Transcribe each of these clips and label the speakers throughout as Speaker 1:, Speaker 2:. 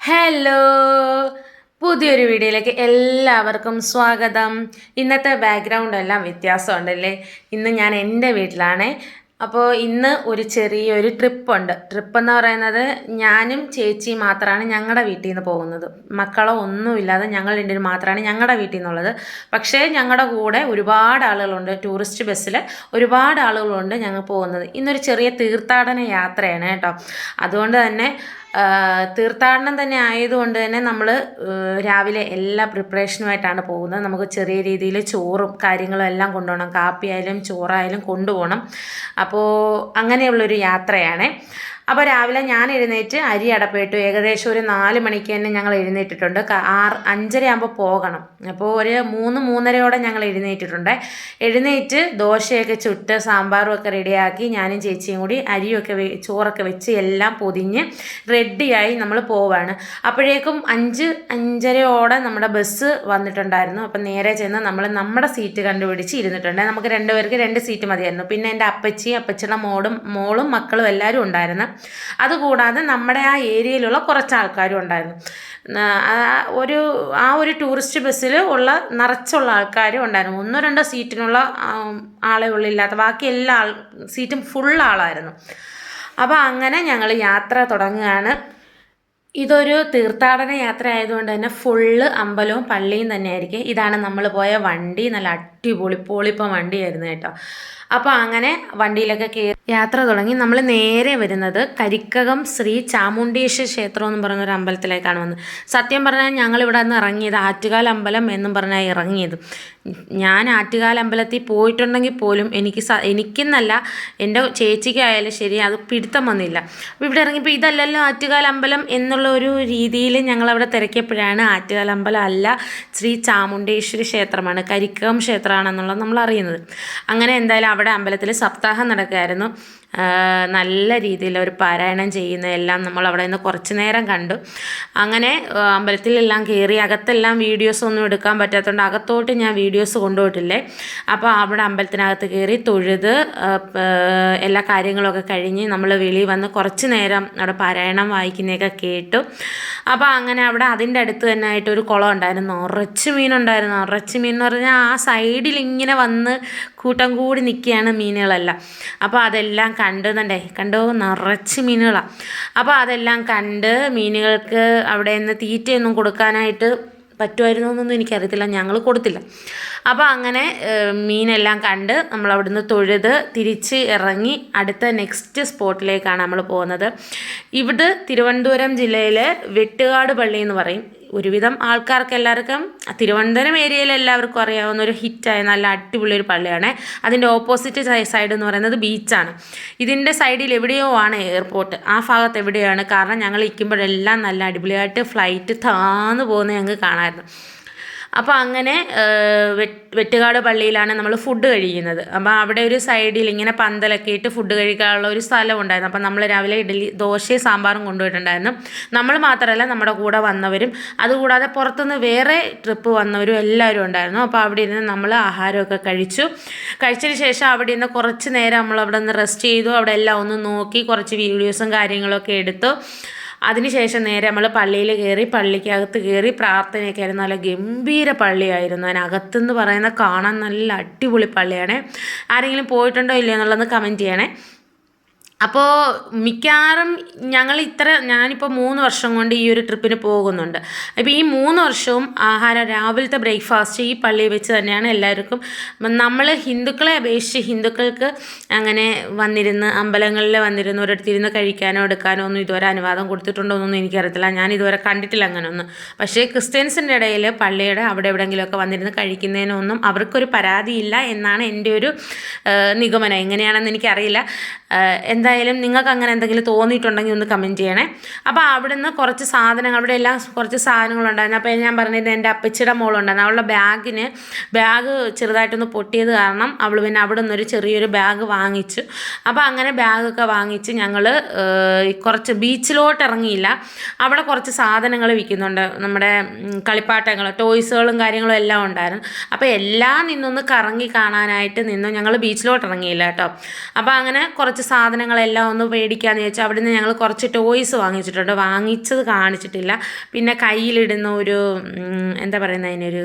Speaker 1: Hello, പുതിയൊരു വീഡിയോയിലേക്ക് എല്ലാവർക്കും സ്വാഗതം. ഇന്നത്തെ ബാക്ക്ഗ്രൗണ്ട് എല്ലാം വ്യത്യാസമുണ്ടല്ലേ. ഇന്ന് ഞാൻ എൻ്റെ വീട്ടിലാണ്. അപ്പോൾ ഇന്ന് ഒരു ചെറിയൊരു ട്രിപ്പുണ്ട്. ട്രിപ്പെന്ന് പറയുന്നത് ഞാനും ചേച്ചിയും മാത്രമാണ് ഞങ്ങളുടെ വീട്ടിൽ നിന്ന് പോകുന്നത്. മക്കളോ ഒന്നുമില്ലാതെ ഞങ്ങൾ രണ്ടുപേരും മാത്രമാണ് ഞങ്ങളുടെ വീട്ടിൽ നിന്നുള്ളത്. പക്ഷേ ഞങ്ങളുടെ കൂടെ ഒരുപാട് ആളുകളുണ്ട്. ടൂറിസ്റ്റ് ബസ്സിൽ ഒരുപാട് ആളുകളുണ്ട് ഞങ്ങൾ പോകുന്നത്. ഇന്നൊരു ചെറിയ തീർത്ഥാടന യാത്രയാണ് കേട്ടോ. അതുകൊണ്ട് തന്നെ തീർത്ഥാടനം തന്നെ ആയതുകൊണ്ട് തന്നെ നമ്മൾ രാവിലെ എല്ലാ പ്രിപ്പറേഷനുമായിട്ടാണ് പോകുന്നത്. നമുക്ക് ചെറിയ രീതിയിൽ ചോറും കാര്യങ്ങളും എല്ലാം കൊണ്ടുപോകണം. കാപ്പിയായാലും ചോറായാലും കൊണ്ടുപോകണം. അപ്പോൾ അങ്ങനെയുള്ളൊരു യാത്രയാണ്. അപ്പോൾ രാവിലെ ഞാൻ എഴുന്നേറ്റ് അരി അടപ്പിട്ടു. ഏകദേശം ഒരു 4 മണിക്ക് തന്നെ ഞങ്ങൾ എഴുന്നേറ്റിട്ടുണ്ട്. 5:30 ആകുമ്പോൾ പോകണം. അപ്പോൾ ഒരു 3-3:30 ഞങ്ങൾ എഴുന്നേറ്റിട്ടുണ്ട്. എഴുന്നേറ്റ് ദോശയൊക്കെ ചുട്ട് സാമ്പാറും ഒക്കെ റെഡിയാക്കി ഞാനും ചേച്ചിയും കൂടി അരിയൊക്കെ ചോറൊക്കെ വെച്ച് എല്ലാം പൊതിഞ്ഞ് റെഡിയായി നമ്മൾ പോവാണ്. അപ്പോഴേക്കും 5-5:30 നമ്മുടെ ബസ് വന്നിട്ടുണ്ടായിരുന്നു. അപ്പം നേരെ ചെന്ന് നമ്മൾ നമ്മുടെ സീറ്റ് കണ്ടുപിടിച്ച് ഇരുന്നിട്ടുണ്ട്. നമുക്ക് 2 പേർക്ക് 2 സീറ്റ് മതിയായിരുന്നു. പിന്നെ എൻ്റെ അപ്പച്ചിയുടെ മോളും മക്കളും എല്ലാവരും ഉണ്ടായിരുന്നു. അതുകൂടാതെ നമ്മുടെ ആ ഏരിയയിലുള്ള കുറച്ച് ആൾക്കാരും ഉണ്ടായിരുന്നു. ഒരു ടൂറിസ്റ്റ് ബസ്സിൽ നിറച്ചുള്ള ആൾക്കാരും ഉണ്ടായിരുന്നു. 1-2 സീറ്റിനുള്ള ആളെ ഉള്ളില്ലാത്ത ബാക്കി എല്ലാ സീറ്റും ഫുൾ ആളായിരുന്നു. അപ്പോൾ അങ്ങനെ ഞങ്ങൾ യാത്ര തുടങ്ങുകയാണ്. ഇതൊരു തീർത്ഥാടന യാത്ര ആയതുകൊണ്ട് തന്നെ ഫുള്ള് അമ്പലവും പള്ളിയും തന്നെ ആയിരിക്കും. ഇതാണ് നമ്മൾ പോയ വണ്ടി. നല്ല അടിപൊളി പൊളിപ്പം വണ്ടിയായിരുന്നു കേട്ടോ. അപ്പോൾ അങ്ങനെ വണ്ടിയിലൊക്കെ കയറി യാത്ര തുടങ്ങി. നമ്മൾ നേരെ വരുന്നത് കരിക്കകം ശ്രീ ചാമുണ്ടേശ്വരി ക്ഷേത്രം എന്ന് പറയുന്നൊരു അമ്പലത്തിലേക്കാണ് വന്നത്. സത്യം പറഞ്ഞാൽ ഞങ്ങളിവിടെ നിന്ന് ഇറങ്ങിയത് ആറ്റുകാൽ അമ്പലം എന്നും പറഞ്ഞാൽ ഇറങ്ങിയത്. ഞാൻ ആറ്റുകാൽ അമ്പലത്തിൽ പോയിട്ടുണ്ടെങ്കിൽ പോലും എനിക്കെന്നല്ല എൻ്റെ ചേച്ചിക്കായാലും ശരി അത് പിടുത്തം വന്നില്ല. അപ്പോൾ ഇവിടെ ഇറങ്ങിയപ്പോൾ ഇതല്ലല്ലോ ആറ്റുകാൽ അമ്പലം എന്നുള്ള ഒരു രീതിയിൽ ഞങ്ങളവിടെ തിരക്കിയപ്പോഴാണ് ആറ്റുകാൽ അമ്പലം അല്ല, ശ്രീ ചാമുണ്ടേശ്വരി ക്ഷേത്രമാണ്, കരിക്കകം ക്ഷേത്രമാണെന്നുള്ളത് നമ്മൾ അറിയുന്നത്. അങ്ങനെ എന്തായാലും അവിടെ അമ്പലത്തിൽ സപ്താഹം നടക്കുകയായിരുന്നു. നല്ല രീതിയിൽ ഒരു പാരായണം ചെയ്യുന്നതെല്ലാം നമ്മൾ അവിടെ നിന്ന് കുറച്ച് നേരം കണ്ടു. അങ്ങനെ അമ്പലത്തിലെല്ലാം കയറി. അകത്തെല്ലാം വീഡിയോസ് ഒന്നും എടുക്കാൻ പറ്റാത്തതുകൊണ്ട് അകത്തോട്ട് ഞാൻ വീഡിയോസ് കൊണ്ടുപോയിട്ടില്ലേ. അപ്പോൾ അവിടെ അമ്പലത്തിനകത്ത് കയറി തൊഴുത് എല്ലാ കാര്യങ്ങളൊക്കെ കഴിഞ്ഞ് നമ്മൾ വെളിയിൽ വന്ന് കുറച്ച് നേരം അവിടെ പാരായണം വായിക്കുന്നതൊക്കെ കേട്ടു. അപ്പോൾ അങ്ങനെ അവിടെ അതിൻ്റെ അടുത്ത് തന്നെ ആയിട്ട് ഒരു കുളം ഉണ്ടായിരുന്നു. നിറച്ച് മീനുണ്ടായിരുന്നു. നിറച്ച് മീൻ എന്ന് പറഞ്ഞാൽ ആ സൈഡിൽ ഇങ്ങനെ വന്ന് കൂട്ടം കൂടി നിൽക്കുകയാണ് മീനുകളെല്ലാം. അപ്പോൾ അതെല്ലാം കണ്ടോ നിറച്ച് മീനുകളാണ്. അപ്പോൾ അതെല്ലാം കണ്ട് മീനുകൾക്ക് അവിടെ നിന്ന് തീറ്റയൊന്നും കൊടുക്കാനായിട്ട് പറ്റുമായിരുന്നു എന്നൊന്നും എനിക്കറിയത്തില്ല. ഞങ്ങൾ കൊടുത്തില്ല. അപ്പോൾ അങ്ങനെ മീനെല്ലാം കണ്ട് നമ്മൾ അവിടുന്ന് തൊഴുത് തിരിച്ച് ഇറങ്ങി അടുത്ത നെക്സ്റ്റ് സ്പോട്ടിലേക്കാണ് നമ്മൾ പോകുന്നത്. ഇവിടെ തിരുവനന്തപുരം ജില്ലയിലെ വെട്ടുകാട് പള്ളി എന്ന് പറയും. ഒരുവിധം ആൾക്കാർക്ക് എല്ലാവർക്കും തിരുവനന്തപുരം ഏരിയയിൽ എല്ലാവർക്കും അറിയാവുന്ന ഒരു ഹിറ്റായ നല്ല അടിപൊളി ഒരു പള്ളിയാണ്. അതിൻ്റെ ഓപ്പോസിറ്റ് സൈഡ് എന്ന് പറയുന്നത് ബീച്ചാണ്. ഇതിൻ്റെ സൈഡിൽ എവിടെയോ ആണ് എയർപോർട്ട്. ആ ഭാഗത്ത് എവിടെയാണ്. കാരണം ഞങ്ങൾ ഇരിക്കുമ്പോഴെല്ലാം നല്ല അടിപൊളിയായിട്ട് ഫ്ലൈറ്റ് താന്ന് പോകുന്നത് ഞങ്ങൾക്ക് കാണാമായിരുന്നു. അപ്പോൾ അങ്ങനെ വെട്ടുകാട് പള്ളിയിലാണ് നമ്മൾ ഫുഡ് കഴിക്കുന്നത്. അപ്പോൾ അവിടെ ഒരു സൈഡിൽ ഇങ്ങനെ പന്തലൊക്കെ ഇട്ട് ഫുഡ് കഴിക്കാനുള്ള ഒരു സ്ഥലം ഉണ്ടായിരുന്നു. അപ്പോൾ നമ്മൾ രാവിലെ ദോശയും സാമ്പാറും കൊണ്ടുപോയിട്ടുണ്ടായിരുന്നു. നമ്മൾ മാത്രമല്ല, നമ്മുടെ കൂടെ വന്നവരും അതുകൂടാതെ പുറത്തുനിന്ന് വേറെ ട്രിപ്പ് വന്നവരും എല്ലാവരും ഉണ്ടായിരുന്നു. അപ്പോൾ അവിടെ ഇരുന്ന് നമ്മൾ ആഹാരമൊക്കെ കഴിച്ചതിന് ശേഷം അവിടെ ഇരുന്ന് കുറച്ച് നേരം നമ്മൾ അവിടെ നിന്ന് റെസ്റ്റ് ചെയ്തു. അവിടെ എല്ലാം ഒന്ന് നോക്കി കുറച്ച് വീഡിയോസും കാര്യങ്ങളൊക്കെ എടുത്തു. അതിനുശേഷം നേരെ നമ്മൾ പള്ളിയിൽ കയറി. പള്ളിക്കകത്ത് കയറി പ്രാർത്ഥനയൊക്കെ ആയിരുന്നു. നല്ല ഗംഭീര പള്ളിയായിരുന്നു. അതിനകത്തെന്ന് പറയുന്ന കാണാൻ നല്ല അടിപൊളി പള്ളിയാണ്. ആരെങ്കിലും പോയിട്ടുണ്ടോ ഇല്ലയോ എന്നുള്ളത് കമൻറ്റ് ചെയ്യണേ. അപ്പോൾ മിക്കവാറും ഞാനിപ്പോൾ 3 വർഷം കൊണ്ട് ഈ ഒരു ട്രിപ്പിന് പോകുന്നുണ്ട്. അപ്പോൾ ഈ 3 വർഷവും ആഹാരം രാവിലത്തെ ബ്രേക്ക്ഫാസ്റ്റ് ഈ പള്ളിയിൽ വെച്ച് തന്നെയാണ് എല്ലാവർക്കും. നമ്മൾ ഹിന്ദുക്കളെ അപേക്ഷിച്ച് ഹിന്ദുക്കൾക്ക് അങ്ങനെ അമ്പലങ്ങളിൽ വന്നിരുന്ന് ഒരിടത്തിരുന്ന് കഴിക്കാനോ എടുക്കാനോ ഒന്നും ഇതുവരെ അനുവാദം കൊടുത്തിട്ടുണ്ടോ എന്നൊന്നും എനിക്കറിയത്തില്ല. ഞാൻ ഇതുവരെ കണ്ടിട്ടില്ല അങ്ങനെയൊന്നും. പക്ഷേ ക്രിസ്ത്യൻസിൻ്റെ ഇടയിൽ പള്ളിയുടെ അവിടെ എവിടെയെങ്കിലുമൊക്കെ വന്നിരുന്ന് കഴിക്കുന്നതിനൊന്നും അവർക്കൊരു പരാതിയില്ല എന്നാണ് എൻ്റെ ഒരു നിഗമനം. എങ്ങനെയാണെന്ന് എനിക്കറിയില്ല. എന്തായാലും നിങ്ങൾക്ക് അങ്ങനെ എന്തെങ്കിലും തോന്നിയിട്ടുണ്ടെങ്കിൽ ഒന്ന് കമൻറ്റ് ചെയ്യണേ. അപ്പോൾ അവിടുന്ന് കുറച്ച് അവിടെ എല്ലാം കുറച്ച് സാധനങ്ങളുണ്ടായിരുന്നു. അപ്പോൾ ഞാൻ പറഞ്ഞിരുന്നത് എൻ്റെ അപ്പച്ചിയുടെ മോളുണ്ടായിരുന്നു. അവളുടെ ബാഗ് ചെറുതായിട്ടൊന്ന് പൊട്ടിയത് കാരണം അവൾ പിന്നെ അവിടെ നിന്നൊരു ചെറിയൊരു ബാഗ് വാങ്ങിച്ചു. അപ്പോൾ അങ്ങനെ ബാഗൊക്കെ വാങ്ങിച്ച് ഞങ്ങൾ കുറച്ച് ബീച്ചിലോട്ട് ഇറങ്ങിയില്ല. അവിടെ കുറച്ച് സാധനങ്ങൾ വിൽക്കുന്നുണ്ട്. നമ്മുടെ കളിപ്പാട്ടങ്ങൾ, ടോയ്സുകളും കാര്യങ്ങളും എല്ലാം ഉണ്ടായിരുന്നു. അപ്പോൾ എല്ലാം നിന്നൊന്ന് കറങ്ങി കാണാനായിട്ട് ഞങ്ങൾ ബീച്ചിലോട്ട് ഇറങ്ങിയില്ല കേട്ടോ. അപ്പോൾ അങ്ങനെ കുറച്ച് കുറച്ച് സാധനങ്ങളെല്ലാം ഒന്ന് മേടിക്കാമെന്ന് ചോദിച്ചാൽ അവിടുന്ന് ഞങ്ങൾ കുറച്ച് ടോയ്സ് വാങ്ങിച്ചിട്ടുണ്ട്. വാങ്ങിച്ചത് കാണിച്ചിട്ടില്ല. പിന്നെ കയ്യിലിടുന്ന ഒരു എന്താ പറയുന്നത്, അതിനൊരു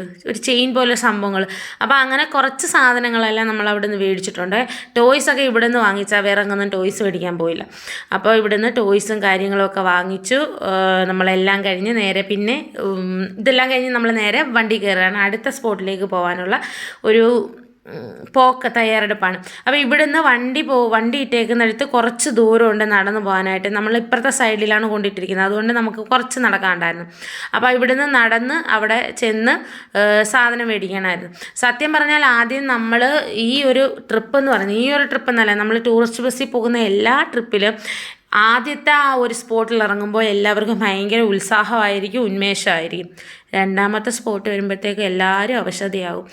Speaker 1: ചെയിൻ പോലെ സംഭവങ്ങൾ. അപ്പോൾ അങ്ങനെ കുറച്ച് സാധനങ്ങളെല്ലാം നമ്മൾ അവിടുന്ന് മേടിച്ചിട്ടുണ്ട്. ടോയ്സൊക്കെ ഇവിടുന്ന് വാങ്ങിച്ചാൽ വേറെ എങ്ങൊന്നും ടോയ്സ് മേടിക്കാൻ പോയില്ല. അപ്പോൾ ഇവിടുന്ന് ടോയ്സും കാര്യങ്ങളൊക്കെ വാങ്ങിച്ചു. നമ്മളെല്ലാം കഴിഞ്ഞ് നേരെ പിന്നെ ഇതെല്ലാം കഴിഞ്ഞ് നമ്മൾ നേരെ വണ്ടി കയറുകയാണ്. അടുത്ത സ്പോട്ടിലേക്ക് പോകാനുള്ള ഒരു തയ്യാറെടുപ്പാണ്. അപ്പോൾ ഇവിടുന്ന് വണ്ടി ഇട്ടേക്കുന്നിടത്ത് കുറച്ച് ദൂരമുണ്ട് നടന്നു പോകാനായിട്ട്. നമ്മൾ ഇപ്പുറത്തെ സൈഡിലാണ് കൊണ്ടിട്ടിരിക്കുന്നത്, അതുകൊണ്ട് നമുക്ക് കുറച്ച് നടക്കാനുണ്ടായിരുന്നു. അപ്പോൾ ഇവിടുന്ന് നടന്ന് അവിടെ ചെന്ന് സാധനം മേടിക്കാനായിരുന്നു. സത്യം പറഞ്ഞാൽ ആദ്യം നമ്മൾ ഈ ഒരു ട്രിപ്പ് എന്നല്ല, നമ്മൾ ടൂറിസ്റ്റ് ബസ്സിൽ പോകുന്ന എല്ലാ ട്രിപ്പിലും ആദ്യത്തെ ആ ഒരു സ്പോട്ടിൽ ഇറങ്ങുമ്പോൾ എല്ലാവർക്കും ഭയങ്കര ഉത്സാഹമായിരിക്കും, ഉന്മേഷമായിരിക്കും. രണ്ടാമത്തെ സ്പോട്ട് വരുമ്പോഴത്തേക്ക് എല്ലാവരും അവശതയാകും.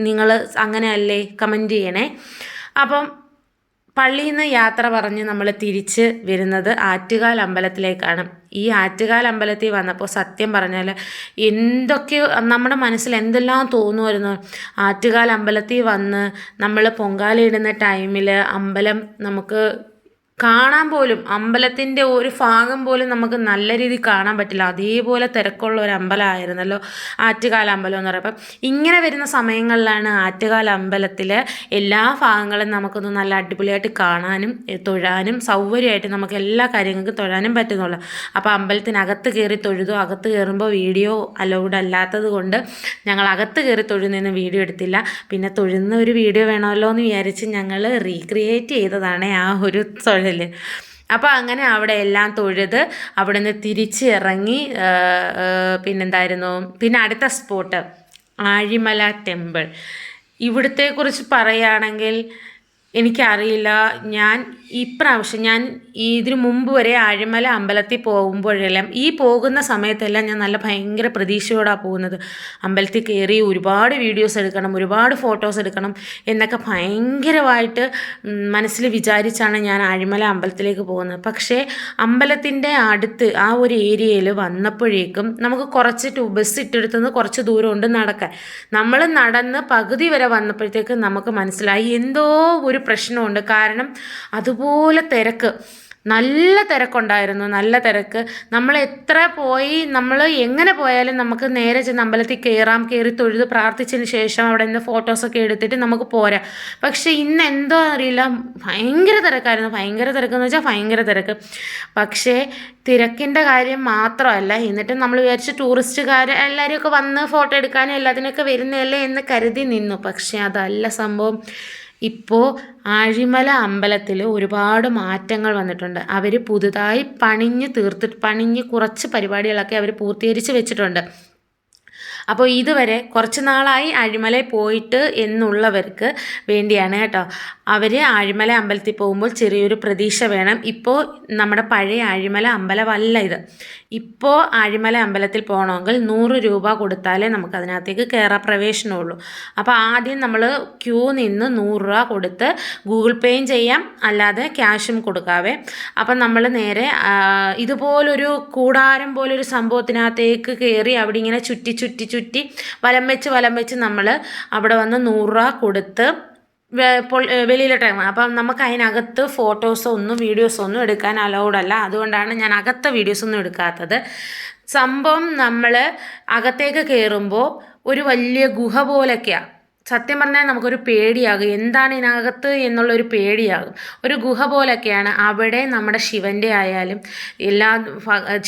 Speaker 1: നിങ്ങൾ അങ്ങനെയല്ലേ? കമൻറ്റ് ചെയ്യണേ. അപ്പം പള്ളിയിൽ നിന്ന് യാത്ര പറഞ്ഞ് നമ്മൾ തിരിച്ച് വരുന്നത് ആറ്റുകാൽ അമ്പലത്തിലേക്കാണ്. ഈ ആറ്റുകാൽ അമ്പലത്തിൽ വന്നപ്പോൾ സത്യം പറഞ്ഞാൽ എന്തൊക്കെയോ നമ്മുടെ മനസ്സിൽ എന്തെല്ലാം തോന്നുമായിരുന്നു. ആറ്റുകാൽ അമ്പലത്തിൽ വന്ന് നമ്മൾ പൊങ്കാലയിടുന്ന ടൈമിൽ അമ്പലം നമുക്ക് കാണാൻ പോലും, അമ്പലത്തിൻ്റെ ഒരു ഭാഗം പോലും നമുക്ക് നല്ല രീതിയിൽ കാണാൻ പറ്റില്ല. അതേപോലെ തിരക്കുള്ള ഒരു അമ്പലമായിരുന്നല്ലോ ആറ്റുകാൽ അമ്പലം എന്ന് പറയുമ്പോൾ. ഇങ്ങനെ വരുന്ന സമയങ്ങളിലാണ് ആറ്റുകാൽ അമ്പലത്തിൽ എല്ലാ ഭാഗങ്ങളും നമുക്കൊന്ന് നല്ല അടിപൊളിയായിട്ട് കാണാനും തൊഴാനും സൗകര്യമായിട്ട് നമുക്ക് എല്ലാ കാര്യങ്ങൾക്കും തൊഴാനും പറ്റുന്നുള്ളൂ. അപ്പോൾ അമ്പലത്തിനകത്ത് കയറി തൊഴുതു. അകത്ത് കയറുമ്പോൾ വീഡിയോ അലൗഡ് അല്ലാത്തത് കൊണ്ട് ഞങ്ങൾ അകത്ത് കയറി തൊഴുന്നതിന് വീഡിയോ എടുത്തില്ല. പിന്നെ തൊഴുന്ന ഒരു വീഡിയോ വേണമല്ലോ എന്ന് വിചാരിച്ച് ഞങ്ങൾ റീക്രിയേറ്റ് ചെയ്തതാണ് ആ ഒരു തൊഴൽ. അപ്പോൾ അങ്ങനെ അവിടെ എല്ലാം തൊഴുത് അവിടെ നിന്ന് തിരിച്ച് ഇറങ്ങി. പിന്നെ അടുത്ത സ്പോട്ട് ആഴിമല ടെമ്പിൾ. ഇവിടത്തെക്കുറിച്ച് പറയുകയാണെങ്കിൽ എനിക്കറിയില്ല. ഞാൻ ഇതിനു മുമ്പ് വരെ ആഴിമല അമ്പലത്തിൽ പോകുമ്പോഴെല്ലാം പോകുന്ന സമയത്തെല്ലാം ഞാൻ നല്ല ഭയങ്കര പ്രതീക്ഷയോടാണ് പോകുന്നത്. അമ്പലത്തിൽ കയറി ഒരുപാട് വീഡിയോസ് എടുക്കണം, ഒരുപാട് ഫോട്ടോസ് എടുക്കണം എന്നൊക്കെ ഭയങ്കരമായിട്ട് മനസ്സിൽ വിചാരിച്ചാണ് ഞാൻ ആഴിമല അമ്പലത്തിലേക്ക് പോകുന്നത്. പക്ഷേ അമ്പലത്തിൻ്റെ അടുത്ത് ആ ഒരു ഏരിയയിൽ വന്നപ്പോഴേക്കും നമുക്ക് കുറച്ച് ബസ് ഇട്ടെടുത്തുനിന്ന് കുറച്ച് ദൂരമുണ്ട് നടക്കാൻ. നമ്മൾ നടന്ന് പകുതി വരെ വന്നപ്പോഴത്തേക്ക് നമുക്ക് മനസ്സിലായി എന്തോ ഒരു പ്രശ്നമുണ്ട്. കാരണം അതുപോലെ തിരക്ക്, നല്ല തിരക്കുണ്ടായിരുന്നു, നല്ല തിരക്ക്. നമ്മൾ എത്ര പോയി, നമ്മൾ എങ്ങനെ പോയാലും നമുക്ക് നേരെ ചെന്ന് അമ്പലത്തിൽ കയറി തൊഴുത് പ്രാർത്ഥിച്ചതിന് ശേഷം അവിടെ നിന്ന് ഫോട്ടോസൊക്കെ എടുത്തിട്ട് നമുക്ക് പോരാം. പക്ഷേ ഇന്ന് എന്തോ അറിയില്ല, ഭയങ്കര തിരക്കായിരുന്നു. ഭയങ്കര തിരക്കെന്ന് വെച്ചാൽ ഭയങ്കര തിരക്ക്. പക്ഷേ തിരക്കിൻ്റെ കാര്യം മാത്രമല്ല, എന്നിട്ട് നമ്മൾ വിചാരിച്ച് ടൂറിസ്റ്റുകാർ എല്ലാവരെയൊക്കെ വന്ന് ഫോട്ടോ എടുക്കാനും എല്ലാത്തിനൊക്കെ വരുന്നതല്ലേ എന്ന് കരുതി നിന്നു. പക്ഷേ അതല്ല സംഭവം. ഇപ്പോൾ ആഴിമല അമ്പലത്തിൽ ഒരുപാട് മാറ്റങ്ങൾ വന്നിട്ടുണ്ട്. അവർ പുതുതായി പണിഞ്ഞ് കുറച്ച് പരിപാടികളൊക്കെ അവർ പൂർത്തീകരിച്ച് വെച്ചിട്ടുണ്ട്. അപ്പോൾ ഇതുവരെ കുറച്ച് നാളായി അഴിമലയിൽ പോയിട്ട് എന്നുള്ളവർക്ക് വേണ്ടിയാണ് കേട്ടോ. അവർ ആഴിമല അമ്പലത്തിൽ പോകുമ്പോൾ ചെറിയൊരു പ്രതീക്ഷ വേണം. ഇപ്പോൾ നമ്മുടെ പഴയ ആഴിമല അമ്പലമല്ല ഇത്. ഇപ്പോൾ ആഴിമല അമ്പലത്തിൽ പോകണമെങ്കിൽ 100 രൂപ കൊടുത്താലേ നമുക്കതിനകത്തേക്ക് കയറാൻ പ്രവേശനമുള്ളൂ. അപ്പോൾ ആദ്യം നമ്മൾ ക്യൂ നിന്ന് 100 രൂപ കൊടുത്ത് ഗൂഗിൾ പേയും ചെയ്യാം, അല്ലാതെ ക്യാഷും കൊടുക്കാവേ. അപ്പം നമ്മൾ നേരെ ഇതുപോലൊരു കൂടാരം പോലൊരു സംഭവത്തിനകത്തേക്ക് കയറി അവിടെ ഇങ്ങനെ ചുറ്റി വലം വെച്ച് നമ്മൾ അവിടെ വന്ന് 100 രൂപ കൊടുത്ത് വെളിയിലോട്ടിറങ്ങണം. അപ്പം നമുക്ക് അതിനകത്ത് ഫോട്ടോസോ വീഡിയോസോ ഒന്നും എടുക്കാൻ അലൗഡല്ല. അതുകൊണ്ടാണ് ഞാൻ അകത്തെ വീഡിയോസൊന്നും എടുക്കാത്തത്. സംഭവം നമ്മൾ അകത്തേക്ക് കയറുമ്പോൾ ഒരു വലിയ ഗുഹ പോലൊക്കെയാണ്. സത്യം പറഞ്ഞാൽ നമുക്കൊരു പേടിയാകും, എന്താണ് ഇതിനകത്ത് എന്നുള്ളൊരു പേടിയാകും. ഒരു ഗുഹ പോലൊക്കെയാണ്. അവിടെ നമ്മുടെ ശിവൻ്റെ ആയാലും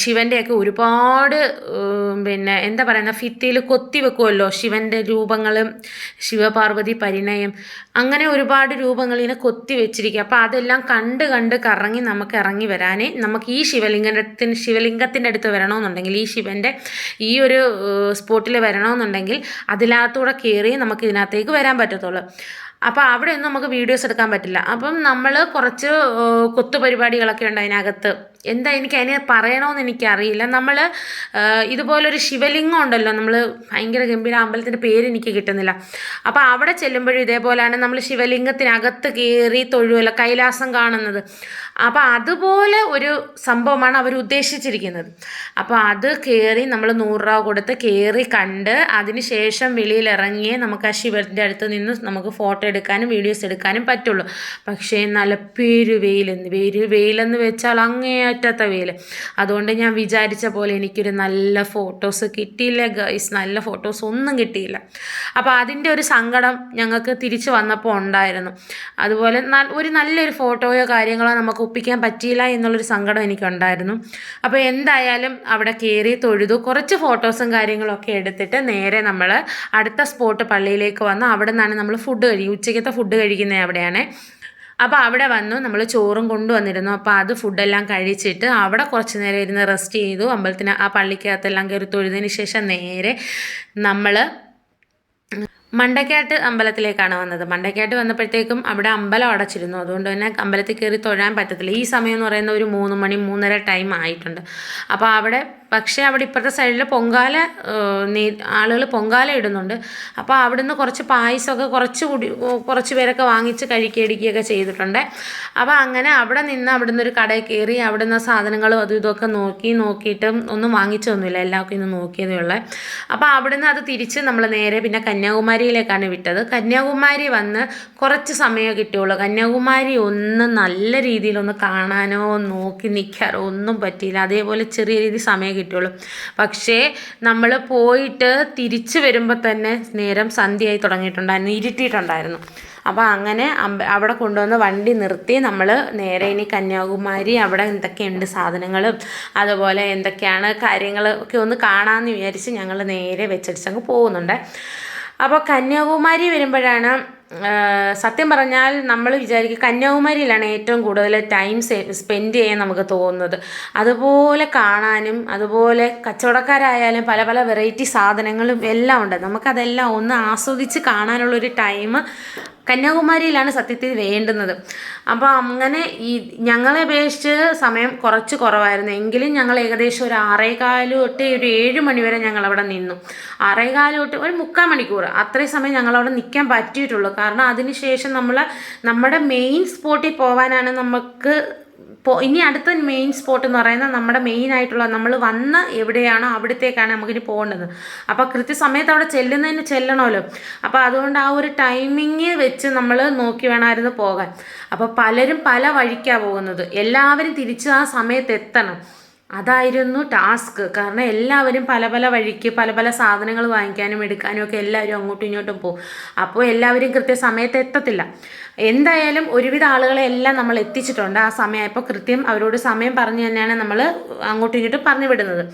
Speaker 1: ശിവൻ്റെയൊക്കെ ഒരുപാട് എന്താ പറയുന്ന ഭിത്തിയിൽ കൊത്തി വെക്കുമല്ലോ ശിവൻ്റെ രൂപങ്ങളും, ശിവപാർവതി പരിണയം, അങ്ങനെ ഒരുപാട് രൂപങ്ങൾ ഇങ്ങനെ കൊത്തി വെച്ചിരിക്കുക. അപ്പോൾ അതെല്ലാം കണ്ട് കറങ്ങി നമുക്ക് ഇറങ്ങി വരാനേ, നമുക്ക് ഈ ശിവലിംഗത്തിൻ്റെ അടുത്ത് വരണമെന്നുണ്ടെങ്കിൽ, ഈ ശിവൻ്റെ ഈ ഒരു സ്പോട്ടിൽ വരണമെന്നുണ്ടെങ്കിൽ അതിനകത്തൂടെ കയറി നമുക്ക് ഇതിനകത്തേക്ക് വരാൻ പറ്റത്തുള്ളൂ. അപ്പോൾ അവിടെയൊന്നും നമുക്ക് വീഡിയോസ് എടുക്കാൻ പറ്റില്ല. അപ്പം നമ്മൾ കുറച്ച് കൊത്തുപരിപാടികളൊക്കെ ഉണ്ട് അതിനകത്ത്. എന്താ എനിക്ക് അതിനെ പറയണമെന്ന് എനിക്കറിയില്ല. നമ്മൾ ഇതുപോലൊരു ശിവലിംഗം ഉണ്ടല്ലോ, നമ്മൾ ഭയങ്കര ഗംഭീര അമ്പലത്തിൻ്റെ പേര് എനിക്ക് കിട്ടുന്നില്ല. അപ്പോൾ അവിടെ ചെല്ലുമ്പോഴും ഇതേപോലെയാണ് നമ്മൾ ശിവലിംഗത്തിനകത്ത് കയറി തൊഴുവല്ലോ, കൈലാസം കാണുന്നത്. അപ്പോൾ അതുപോലെ ഒരു സംഭവമാണ് അവർ ഉദ്ദേശിച്ചിരിക്കുന്നത്. അപ്പോൾ അത് കയറി നമ്മൾ 100 രൂപ കൊടുത്ത് കയറി കണ്ട് അതിന് ശേഷം വെളിയിലിറങ്ങിയേ നമുക്ക് ആ ശിവൻ്റെ അടുത്ത് നിന്ന് നമുക്ക് ഫോട്ടോ എടുക്കാനും വീഡിയോസ് എടുക്കാനും പറ്റുള്ളൂ. പക്ഷേ നല്ല വെയിലെന്ന് വെച്ചാൽ അങ്ങേയറ്റത്തെ വെയിൽ. അതുകൊണ്ട് ഞാൻ വിചാരിച്ച പോലെ എനിക്കൊരു നല്ല ഫോട്ടോസ് കിട്ടിയില്ല ഗൈസ്, നല്ല ഫോട്ടോസ് ഒന്നും കിട്ടിയില്ല. അപ്പോൾ അതിൻ്റെ ഒരു സങ്കടം ഞങ്ങൾക്ക് തിരിച്ചു വന്നപ്പോൾ ഉണ്ടായിരുന്നു. അതുപോലെ ഒരു നല്ലൊരു ഫോട്ടോയോ കാര്യങ്ങളോ നമുക്ക് ഒപ്പിക്കാൻ പറ്റിയില്ല എന്നുള്ളൊരു സങ്കടം എനിക്കുണ്ടായിരുന്നു. അപ്പോൾ എന്തായാലും അവിടെ കയറി തൊഴുതു, കുറച്ച് ഫോട്ടോസും കാര്യങ്ങളൊക്കെ എടുത്തിട്ട് നേരെ നമ്മൾ അടുത്ത സ്പോട്ട് പള്ളിയിലേക്ക് വന്നു. അവിടെ നിന്നാണ് നമ്മൾ ഉച്ചയ്ക്കത്തെ ഫുഡ് കഴിക്കുന്നത് അവിടെയാണ്. അപ്പോൾ അവിടെ വന്നു, നമ്മൾ ചോറും കൊണ്ടുവന്നിരുന്നു. അപ്പോൾ അത് ഫുഡെല്ലാം കഴിച്ചിട്ട് അവിടെ കുറച്ച് നേരം ഇരുന്ന് റെസ്റ്റ് ചെയ്തു. അമ്പലത്തിന് ആ പള്ളിക്കകത്തെല്ലാം കയറി തൊഴുതിന് ശേഷം നേരെ നമ്മൾ മണ്ടക്കാട്ട് അമ്പലത്തിലേക്കാണ് വന്നത്. മണ്ടക്കാട്ട് വന്നപ്പോഴത്തേക്കും അവിടെ അമ്പലം അടച്ചിരുന്നു. അതുകൊണ്ട് തന്നെ അമ്പലത്തിൽ കയറി തൊഴാൻ പറ്റത്തില്ല. ഈ സമയം എന്ന് പറയുന്ന ഒരു 3 മണി 3:30 ടൈം ആയിട്ടുണ്ട്. അപ്പോൾ അവിടെ ഇപ്പുറത്തെ സൈഡിൽ ആളുകൾ പൊങ്കാല ഇടുന്നുണ്ട്. അപ്പോൾ അവിടുന്ന് കുറച്ച് പായസമൊക്കെ കുറച്ച് പേരൊക്കെ വാങ്ങിച്ച് കഴിക്കുകയൊക്കെ ചെയ്തിട്ടുണ്ട്. അപ്പോൾ അങ്ങനെ അവിടുന്ന് ഒരു കടയിൽ കയറി അവിടുന്ന് സാധനങ്ങളും അതും ഇതൊക്കെ നോക്കിയിട്ട് ഒന്നും വാങ്ങിച്ചൊന്നുമില്ല, എല്ലാവർക്കും ഇന്ന് നോക്കിയതേ ഉള്ളൂ. അപ്പോൾ അവിടുന്ന് അത് തിരിച്ച് നമ്മൾ നേരെ പിന്നെ കന്യാകുമാരിയിലേക്കാണ് വിട്ടത്. കന്യാകുമാരി വന്ന് കുറച്ച് സമയമേ കിട്ടിയുള്ളൂ. കന്യാകുമാരി നല്ല രീതിയിലൊന്ന് കാണാനോ നോക്കി നിൽക്കാനോ ഒന്നും പറ്റിയില്ല. അതേപോലെ ചെറിയ രീതിയിൽ സമയം കിട്ടുള്ളൂ. പക്ഷേ നമ്മൾ പോയിട്ട് തിരിച്ചു വരുമ്പോൾ തന്നെ നേരം സന്ധ്യയായി തുടങ്ങിയിട്ടുണ്ടായിരുന്നു, ഇരുട്ടിയിട്ടുണ്ടായിരുന്നു. അപ്പോൾ അങ്ങനെ അവിടെ കൊണ്ടുവന്ന് വണ്ടി നിർത്തി നമ്മൾ നേരെ ഇനി കന്യാകുമാരി അവിടെ എന്തൊക്കെയുണ്ട് സാധനങ്ങളും അതുപോലെ എന്തൊക്കെയാണ് കാര്യങ്ങളൊക്കെ ഒന്ന് കാണാമെന്ന് വിചാരിച്ച് ഞങ്ങൾ നേരെ വെച്ചടിച്ചങ്ങ് പോകുന്നുണ്ട്. അപ്പോൾ കന്യാകുമാരി വരുമ്പോഴാണ് സത്യം പറഞ്ഞാൽ നമ്മൾ വിചാരിക്കും കന്യാകുമാരിയിലാണ് ഏറ്റവും കൂടുതൽ ടൈം സ്പെൻഡ് ചെയ്യാൻ നമുക്ക് തോന്നുന്നത്. അതുപോലെ കാണാനും അതുപോലെ കച്ചവടക്കാരായാലും പല പല വെറൈറ്റി സാധനങ്ങളും എല്ലാം ഉണ്ട്. നമുക്കതെല്ലാം ഒന്ന് ആസ്വദിച്ച് കാണാനുള്ളൊരു ടൈം കന്യാകുമാരിയിലാണ് സത്യത്തിൽ വേണ്ടുന്നത്. അപ്പോൾ അങ്ങനെ ഞങ്ങളെ അപേക്ഷിച്ച് സമയം കുറച്ച് കുറവായിരുന്നു. എങ്കിലും ഞങ്ങൾ ഏകദേശം ഒരു 6:15 തൊട്ട് ഒരു 7 മണി വരെ ഞങ്ങളവിടെ നിന്നു. 6:15 തൊട്ട് ഒരു 3/4 മണിക്കൂർ അത്രയും സമയം ഞങ്ങളവിടെ നിൽക്കാൻ പറ്റിയിട്ടുള്ളൂ. കാരണം അതിന് ശേഷം നമ്മുടെ മെയിൻ സ്പോട്ടിൽ പോകാനാണ് നമുക്ക് ഇനി അടുത്ത മെയിൻ സ്പോട്ട് എന്ന് പറയുന്നത് നമ്മുടെ മെയിനായിട്ടുള്ള നമ്മൾ വന്ന എവിടെയാണോ അവിടത്തേക്കാണ് നമുക്കിനി പോകേണ്ടത്. അപ്പോൾ കൃത്യസമയത്ത് അവിടെ ചെല്ലണമല്ലോ. അപ്പോൾ അതുകൊണ്ട് ആ ഒരു ടൈമിങ് വെച്ച് നമ്മൾ നോക്കി വേണമായിരുന്നു പോകാൻ. അപ്പോൾ പലരും പല വഴിക്കാണ് പോകുന്നത്. എല്ലാവരും തിരിച്ച് ആ സമയത്ത് എത്തണം, അതായിരുന്നു ടാസ്ക്. കാരണം എല്ലാവരും പല പല വഴിക്ക് പല പല സാധനങ്ങൾ വാങ്ങിക്കാനും എടുക്കാനും ഒക്കെ എല്ലാവരും അങ്ങോട്ടും ഇങ്ങോട്ടും പോകും. അപ്പോൾ എല്ലാവരും കൃത്യസമയത്ത് എത്തത്തില്ല. എന്തായാലും ഒരുവിധ ആളുകളെ എല്ലാം നമ്മൾ എത്തിച്ചിട്ടുണ്ട്. ആ സമയമായപ്പോൾ കൃത്യം അവരോട് സമയം പറഞ്ഞു തന്നെയാണ് നമ്മൾ അങ്ങോട്ടും ഇങ്ങോട്ടും പറഞ്ഞു വിടുന്നത്.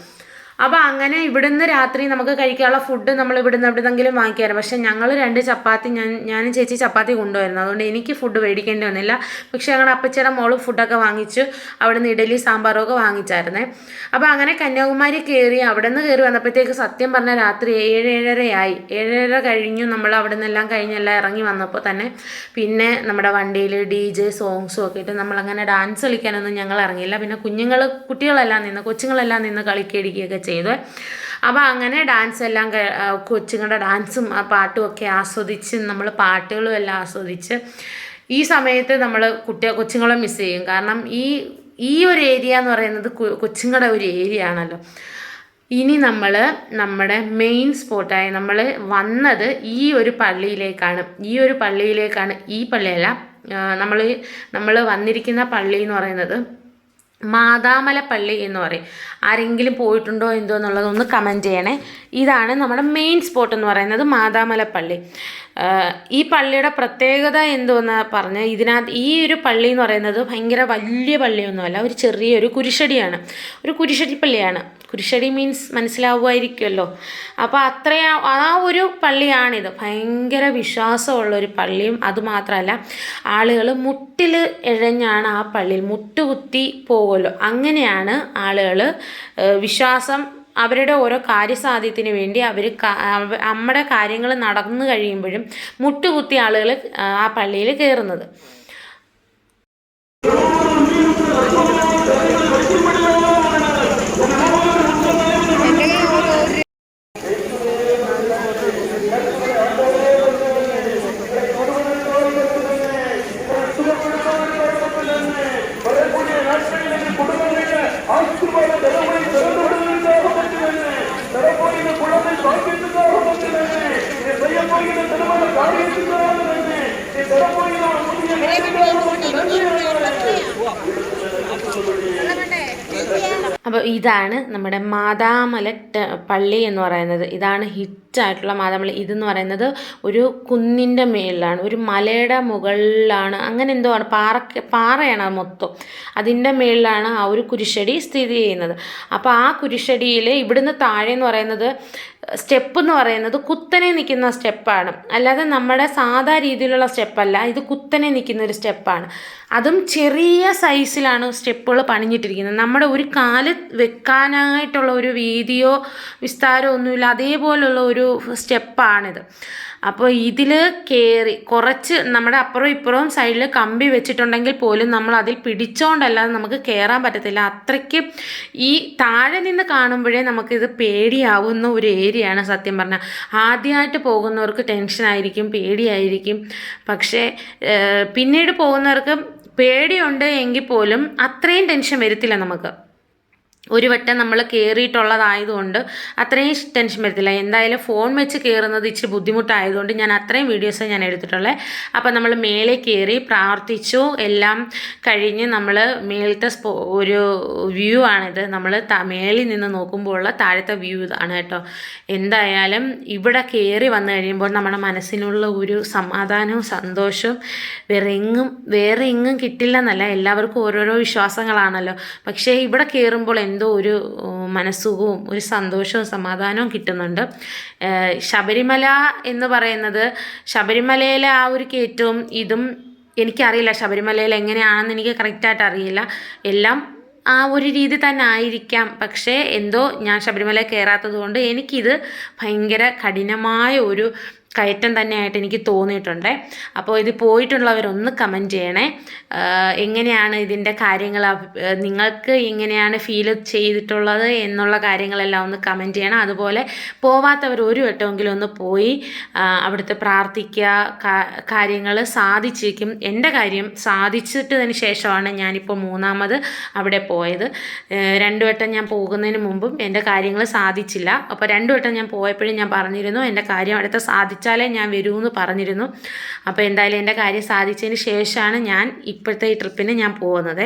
Speaker 1: അപ്പോൾ അങ്ങനെ ഇവിടുന്ന് രാത്രി നമുക്ക് കഴിക്കാനുള്ള ഫുഡ് നമ്മൾ എവിടുന്നെങ്കിലും വാങ്ങിക്കായിരുന്നു. പക്ഷേ ഞങ്ങൾ 2 ചപ്പാത്തി ഞാനും ചേച്ചി ചപ്പാത്തി കൊണ്ടുവരുന്നു. അതുകൊണ്ട് എനിക്ക് ഫുഡ് മേടിക്കേണ്ടി വന്നില്ല. പക്ഷേ ഞങ്ങളുടെ അപ്പച്ചയുടെ മോളും ഫുഡൊക്കെ വാങ്ങിച്ചു. അവിടുന്ന് ഇഡലി സാമ്പാറും ഒക്കെ വാങ്ങിച്ചായിരുന്നേ. അപ്പോൾ അങ്ങനെ കന്യാകുമാരി അവിടെ നിന്ന് കയറി വന്നപ്പോഴത്തേക്ക് സത്യം പറഞ്ഞാൽ രാത്രി 7-7:30 ആയി. 7:30 കഴിഞ്ഞു. നമ്മൾ അവിടെ നിന്നെല്ലാം കഴിഞ്ഞെല്ലാം ഇറങ്ങി വന്നപ്പോൾ തന്നെ പിന്നെ നമ്മുടെ വണ്ടിയിൽ DJ സോങ്സും ഒക്കെ ഇട്ട് നമ്മളങ്ങനെ ഡാൻസ് കളിക്കാനൊന്നും ഞങ്ങൾ ഇറങ്ങിയില്ല. പിന്നെ കൊച്ചുങ്ങളെല്ലാം നിന്ന് കളിക്കുകയൊക്കെ ചെയ്തു. അപ്പോൾ അങ്ങനെ ഡാൻസ് എല്ലാം കൊച്ചുങ്ങളുടെ ഡാൻസും പാട്ടും ഒക്കെ ആസ്വദിച്ച് നമ്മൾ പാട്ടുകളും എല്ലാം ആസ്വദിച്ച് ഈ സമയത്ത് നമ്മൾ കൊച്ചുങ്ങളെ മിസ് ചെയ്യും. കാരണം ഈ ഒരു ഏരിയ എന്ന് പറയുന്നത് കൊച്ചുങ്ങളുടെ ഒരു ഏരിയ ആണല്ലോ. ഇനി നമ്മൾ നമ്മുടെ മെയിൻ സ്പോട്ടായി നമ്മൾ വന്നത് ഈ ഒരു പള്ളിയിലേക്കാണ്. ഈ പള്ളിയല്ല, നമ്മൾ വന്നിരിക്കുന്ന പള്ളി എന്ന് പറയുന്നത് മാതാമല പള്ളി എന്ന് പറയും. ആരെങ്കിലും പോയിട്ടുണ്ടോ എന്തോ എന്നുള്ളതൊന്ന് കമൻറ്റ് ചെയ്യണേ. ഇതാണ് നമ്മുടെ മെയിൻ സ്പോട്ട് എന്ന് പറയുന്നത് മാതാമല പള്ളി. ഈ പള്ളിയുടെ പ്രത്യേകത എന്തോന്ന് പറഞ്ഞാൽ ഈ ഒരു പള്ളി എന്ന് പറയുന്നത് ഭയങ്കര വലിയ പള്ളിയൊന്നുമല്ല, ഒരു ചെറിയൊരു കുരിശടിയാണ്. ഒരു കുരിശടി പള്ളിയാണ്. കുരിശടി മീൻസ് മനസ്സിലാവുമായിരിക്കുമല്ലോ. അപ്പോൾ ആ ഒരു പള്ളിയാണിത്. ഭയങ്കര വിശ്വാസമുള്ളൊരു പള്ളിയും അതുമാത്രമല്ല ആളുകൾ മുട്ടിൽ ഇഴഞ്ഞാണ് ആ പള്ളിയിൽ മുട്ടുകുത്തി പോകുമല്ലോ. അങ്ങനെയാണ് ആളുകൾ വിശ്വാസം. അവരുടെ ഓരോ കാര്യസാധ്യത്തിന് വേണ്ടി നമ്മുടെ കാര്യങ്ങൾ നടന്നു കഴിയുമ്പോഴും മുട്ടുകുത്തി ആളുകൾ ആ പള്ളിയിൽ കയറുന്നത്. അപ്പോൾ ഇതാണ് നമ്മുടെ മാതാമല പള്ളി എന്ന് പറയുന്നത്. ഇതാണ് ഹിറ്റായിട്ടുള്ള മാതാമല. ഇതെന്ന് പറയുന്നത് ഒരു കുന്നിൻ്റെ മേളിലാണ്, ഒരു മലയുടെ മുകളിലാണ്, അങ്ങനെ എന്തോ ആണ്, പാറയാണ് അത് മൊത്തം. അതിൻ്റെ മേളിലാണ് ആ ഒരു കുരിശടി സ്ഥിതി ചെയ്യുന്നത്. അപ്പോൾ ആ കുരിശടിയിൽ ഇവിടുന്ന് താഴെ എന്ന് പറയുന്നത് സ്റ്റെപ്പ് എന്ന് പറയുന്നത് കുത്തനെ നിൽക്കുന്ന സ്റ്റെപ്പാണ്, അല്ലാതെ നമ്മുടെ സാധാ രീതിയിലുള്ള സ്റ്റെപ്പല്ല. ഇത് കുത്തനെ നിൽക്കുന്ന ഒരു സ്റ്റെപ്പാണ്. അതും ചെറിയ സൈസിലാണ് സ്റ്റെപ്പുകൾ പണിഞ്ഞിട്ടിരിക്കുന്നത്. നമ്മുടെ ഒരു കാല് വെക്കാനായിട്ടുള്ള ഒരു വീതിയോ വിസ്താരമോ ഒന്നുമില്ല, അതേപോലുള്ള ഒരു സ്റ്റെപ്പാണിത്. അപ്പോൾ ഇതിൽ കയറി കുറച്ച് നമ്മുടെ അപ്പുറവും ഇപ്പുറവും സൈഡിൽ കമ്പി വെച്ചിട്ടുണ്ടെങ്കിൽ പോലും നമ്മൾ അതിൽ പിടിച്ചോണ്ടല്ലാതെ നമുക്ക് കയറാൻ പറ്റത്തില്ല. അത്രയ്ക്ക് ഈ താഴെ നിന്ന് കാണുമ്പോഴേ നമുക്കിത് പേടിയാവുന്ന ഒരു ഏരിയയാണ് സത്യം പറഞ്ഞാൽ. ആദ്യമായിട്ട് പോകുന്നവർക്ക് ടെൻഷനായിരിക്കും, പേടിയായിരിക്കും. പക്ഷേ പിന്നീട് പോകുന്നവർക്ക് പേടിയുണ്ട് എങ്കിൽ പോലും അത്രയും ടെൻഷൻ വരത്തില്ല നമുക്ക്. ഒരു വട്ടം നമ്മൾ കയറിയിട്ടുള്ളതായതുകൊണ്ട് അത്രയും ടെൻഷൻ വരത്തില്ല. എന്തായാലും ഫോൺ വെച്ച് കയറുന്നത് ഇച്ചിരി ബുദ്ധിമുട്ടായതുകൊണ്ട് ഞാൻ അത്രയും വീഡിയോസ് ഞാൻ എടുത്തിട്ടുള്ളത്. അപ്പോൾ നമ്മൾ മേലെ കയറി പ്രാർത്ഥിച്ചു, എല്ലാം കഴിഞ്ഞ് നമ്മൾ മേലത്തെ ഒരു വ്യൂ ആണിത്. നമ്മൾ മേളിൽ നിന്ന് നോക്കുമ്പോൾ ഉള്ള താഴത്തെ വ്യൂ ഇതാണ് കേട്ടോ. എന്തായാലും ഇവിടെ കയറി വന്നു കഴിയുമ്പോൾ നമ്മുടെ മനസ്സിനുള്ള ഒരു സമാധാനവും സന്തോഷവും വേറെ എങ്ങും കിട്ടില്ലെന്നല്ല, എല്ലാവർക്കും ഓരോരോ വിശ്വാസങ്ങളാണല്ലോ. പക്ഷേ ഇവിടെ കയറുമ്പോൾ എന്തോ ഒരു മനസ്സുഖവും ഒരു സന്തോഷവും സമാധാനവും കിട്ടുന്നുണ്ട്. ശബരിമല എന്ന് പറയുന്നത്, ശബരിമലയിലെ ആ ഒരു കയറ്റവും ഇതും എനിക്കറിയില്ല. ശബരിമലയിൽ എങ്ങനെയാണെന്ന് എനിക്ക് കറക്റ്റായിട്ട് അറിയില്ല. എല്ലാം ആ ഒരു രീതി തന്നെ ആയിരിക്കാം. പക്ഷേ എന്തോ ഞാൻ ശബരിമല കയറാത്തത് കൊണ്ട് എനിക്കിത് ഭയങ്കര കഠിനമായ ഒരു കയറ്റം തന്നെയായിട്ട് എനിക്ക് തോന്നിയിട്ടുണ്ട്. അപ്പോൾ ഇത് പോയിട്ടുള്ളവരൊന്ന് കമൻറ്റ് ചെയ്യണേ. എങ്ങനെയാണ് ഇതിൻ്റെ കാര്യങ്ങൾ, നിങ്ങൾക്ക് എങ്ങനെയാണ് ഫീൽ ചെയ്തിട്ടുള്ളത് എന്നുള്ള കാര്യങ്ങളെല്ലാം ഒന്ന് കമൻറ്റ് ചെയ്യണം. അതുപോലെ പോവാത്തവർ ഒരു വട്ടമെങ്കിലും ഒന്ന് പോയി അവിടുത്തെ പ്രാർത്ഥിക്കുക, കാര്യങ്ങൾ സാധിച്ചിരിക്കും. എൻ്റെ കാര്യം സാധിച്ചിട്ടതിന് ശേഷമാണ് ഞാനിപ്പോൾ മൂന്നാമത് അവിടെ പോയത്. 2 വട്ടം ഞാൻ പോകുന്നതിന് മുമ്പും എൻ്റെ കാര്യങ്ങൾ സാധിച്ചില്ല. അപ്പോൾ 2 വട്ടം ഞാൻ പോയപ്പോഴും ഞാൻ പറഞ്ഞിരുന്നു എൻ്റെ കാര്യം അടുത്ത സാധിച്ചാലേ ഞാൻ വരുമെന്ന് പറഞ്ഞിരുന്നു. അപ്പോൾ എന്തായാലും എൻ്റെ കാര്യം സാധിച്ചതിന് ശേഷമാണ് ഞാൻ ഇപ്പോഴത്തെ ഈ ട്രിപ്പിന് ഞാൻ പോകുന്നത്.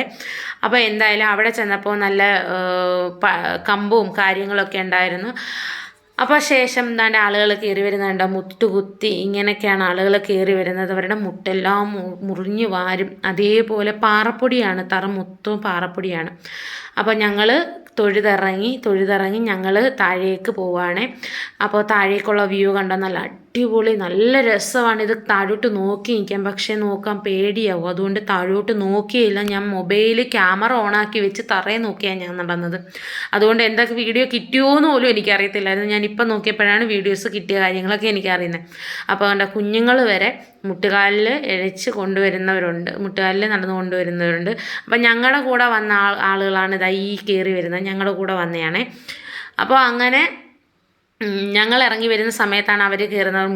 Speaker 1: അപ്പോൾ എന്തായാലും അവിടെ ചെന്നപ്പോൾ നല്ല കമ്പും കാര്യങ്ങളൊക്കെ ഉണ്ടായിരുന്നു. അപ്പോൾ ശേഷം എന്താണ്ട് ആളുകൾ കയറി വരുന്നുണ്ട്, മുട്ടുകുത്തി ഇങ്ങനെയൊക്കെയാണ് ആളുകൾ കയറി വരുന്നത്. അവരുടെ മുട്ടെല്ലാം മുറിഞ്ഞു വാരും. അതേപോലെ പാറപ്പൊടിയാണ്, തറ മൊത്തവും പാറപ്പൊടിയാണ്. അപ്പോൾ ഞങ്ങൾ തൊഴുതിറങ്ങി ഞങ്ങൾ താഴേക്ക് പോവുകയാണ്. അപ്പോൾ താഴേക്കുള്ള വ്യൂ കണ്ടോ, നല്ല അടിപൊളി, നല്ല രസമാണ്. ഇത് താഴോട്ട് നോക്കി നിൽക്കാം, പക്ഷേ നോക്കാൻ പേടിയാവും. അതുകൊണ്ട് താഴോട്ട് നോക്കിയില്ല. ഞാൻ മൊബൈൽ ക്യാമറ ഓണാക്കി വെച്ച് തറയെ നോക്കിയാണ് ഞാൻ നടന്നത്. അതുകൊണ്ട് എന്തൊക്കെ വീഡിയോ കിട്ടിയോന്ന് പോലും എനിക്കറിയത്തില്ലായിരുന്നു. ഞാനിപ്പം നോക്കിയപ്പോഴാണ് വീഡിയോസ് കിട്ടിയ കാര്യങ്ങളൊക്കെ എനിക്കറിയുന്നത്. അപ്പോൾ കണ്ട കുഞ്ഞുങ്ങൾ വരെ മുട്ടുകാലിൽ ഇഴച്ച് കൊണ്ടുവരുന്നവരുണ്ട്, മുട്ടുകാലിൽ നടന്നു കൊണ്ടുവരുന്നവരുണ്ട്. അപ്പം ഞങ്ങളുടെ കൂടെ വന്ന ആളുകളാണ് ഇതാ ഈ കയറി വരുന്നത്, ഞങ്ങളുടെ കൂടെ വന്നതാണേ. അപ്പോൾ അങ്ങനെ ഞങ്ങൾ ഇറങ്ങി വരുന്ന സമയത്താണ് അവർ കയറുന്നത്.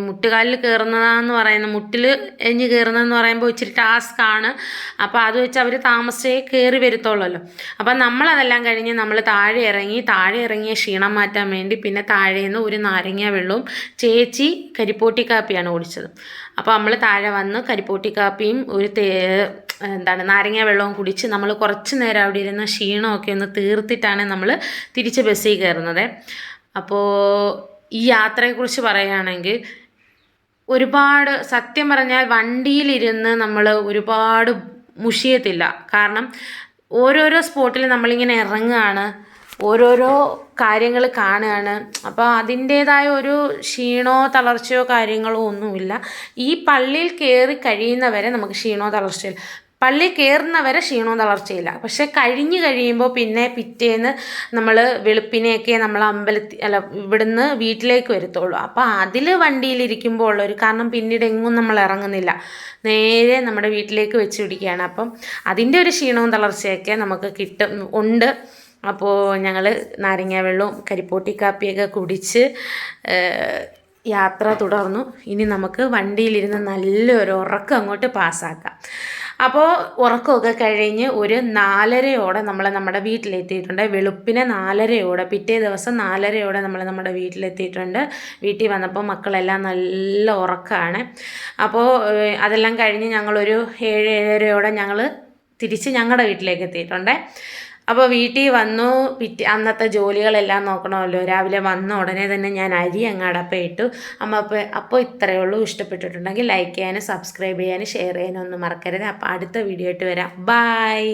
Speaker 1: മുട്ടുകാലിൽ കയറുന്നതെന്ന് പറയുന്നത്, മുട്ടിൽ എഞ്ഞ് കയറുന്നതെന്ന് പറയുമ്പോൾ ഇച്ചിരി ടാസ്ക്കാണ്. അപ്പോൾ അത് വെച്ച് അവർ താമസിച്ചേ കയറി വരുത്തുള്ളല്ലോ. അപ്പം നമ്മളതെല്ലാം കഴിഞ്ഞ് നമ്മൾ താഴെ ഇറങ്ങിയ ക്ഷീണം മാറ്റാൻ വേണ്ടി പിന്നെ താഴേന്ന് ഒരു നാരങ്ങ വെള്ളവും ചേച്ചി കരിപ്പോട്ടി കാപ്പിയാണ് കുടിച്ചത്. അപ്പോൾ നമ്മൾ താഴെ വന്ന് കരിപ്പോട്ടി കാപ്പിയും ഒരു നാരങ്ങ വെള്ളവും കുടിച്ച് നമ്മൾ കുറച്ച് നേരം അവിടെ ഇരുന്ന ക്ഷീണമൊക്കെ ഒന്ന് തീർത്തിട്ടാണ് നമ്മൾ തിരിച്ച് ബസ്സിൽ കയറുന്നത്. അപ്പോൾ ഈ യാത്രയെക്കുറിച്ച് പറയുകയാണെങ്കിൽ ഒരുപാട്, സത്യം പറഞ്ഞാൽ വണ്ടിയിലിരുന്ന് നമ്മൾ ഒരുപാട് മുഷിയത്തില്ല. കാരണം ഓരോരോ സ്പോട്ടിൽ നമ്മളിങ്ങനെ ഇറങ്ങുകയാണ്, ഓരോരോ കാര്യങ്ങൾ കാണുകയാണ്. അപ്പോൾ അതിൻ്റേതായ ഒരു ക്ഷീണമോ തളർച്ചയോ കാര്യങ്ങളോ ഒന്നുമില്ല. ഈ പള്ളിയിൽ കയറി കഴിയുന്നവരെ നമുക്ക് ക്ഷീണമോ തളർച്ചയില്ല, പള്ളി കയറുന്നവരെ ക്ഷീണവും തളർച്ചയില്ല. പക്ഷെ കഴിയുമ്പോൾ പിന്നെ പിറ്റേന്ന് നമ്മൾ വെളുപ്പിനെയൊക്കെ നമ്മൾ ഇവിടുന്ന് വീട്ടിലേക്ക് വരത്തുള്ളൂ. അപ്പോൾ അതിൽ വണ്ടിയിലിരിക്കുമ്പോൾ ഉള്ളൊരു, കാരണം പിന്നീട് എങ്ങും നമ്മൾ ഇറങ്ങുന്നില്ല, നേരെ നമ്മുടെ വീട്ടിലേക്ക് വെച്ച് പിടിക്കുകയാണ്. അപ്പം അതിൻ്റെ ഒരു ക്ഷീണവും തളർച്ചയൊക്കെ നമുക്ക് ഉണ്ട്. അപ്പോൾ ഞങ്ങൾ നാരങ്ങ വെള്ളവും കരിപ്പോട്ടി കാപ്പിയൊക്കെ കുടിച്ച് യാത്ര തുടർന്നു. ഇനി നമുക്ക് വണ്ടിയിലിരുന്ന് നല്ലൊരു ഉറക്കം അങ്ങോട്ട് പാസ്സാക്കാം. അപ്പോൾ ഉറക്കമൊക്കെ കഴിഞ്ഞ് ഒരു 4:30 നമ്മൾ നമ്മുടെ വീട്ടിലെത്തിയിട്ടുണ്ട്. വെളുപ്പിനെ 4:30, പിറ്റേ ദിവസം 4:30 നമ്മൾ നമ്മുടെ വീട്ടിലെത്തിയിട്ടുണ്ട്. വീട്ടിൽ വന്നപ്പോൾ മക്കളെല്ലാം നല്ല ഉറക്കമാണ്. അപ്പോൾ അതെല്ലാം കഴിഞ്ഞ് ഞങ്ങളൊരു 7-7:30 ഞങ്ങൾ തിരിച്ച് ഞങ്ങളുടെ വീട്ടിലേക്ക് എത്തിയിട്ടുണ്ട്. അപ്പോൾ വീട്ടിൽ വന്നു, അന്നത്തെ ജോലികളെല്ലാം നോക്കണമല്ലോ. രാവിലെ വന്ന ഉടനെ തന്നെ ഞാൻ അരി അങ്ങ് അടപ്പയിട്ടു. അപ്പോൾ ഇത്രയേ ഉള്ളൂ. ഇഷ്ടപ്പെട്ടിട്ടുണ്ടെങ്കിൽ ലൈക്ക് ചെയ്യാനും സബ്സ്ക്രൈബ് ചെയ്യാനും ഷെയർ ചെയ്യാനും ഒന്നും മറക്കരുത്. അപ്പോൾ അടുത്ത വീഡിയോ ആയിട്ട് വരാം. ബൈ.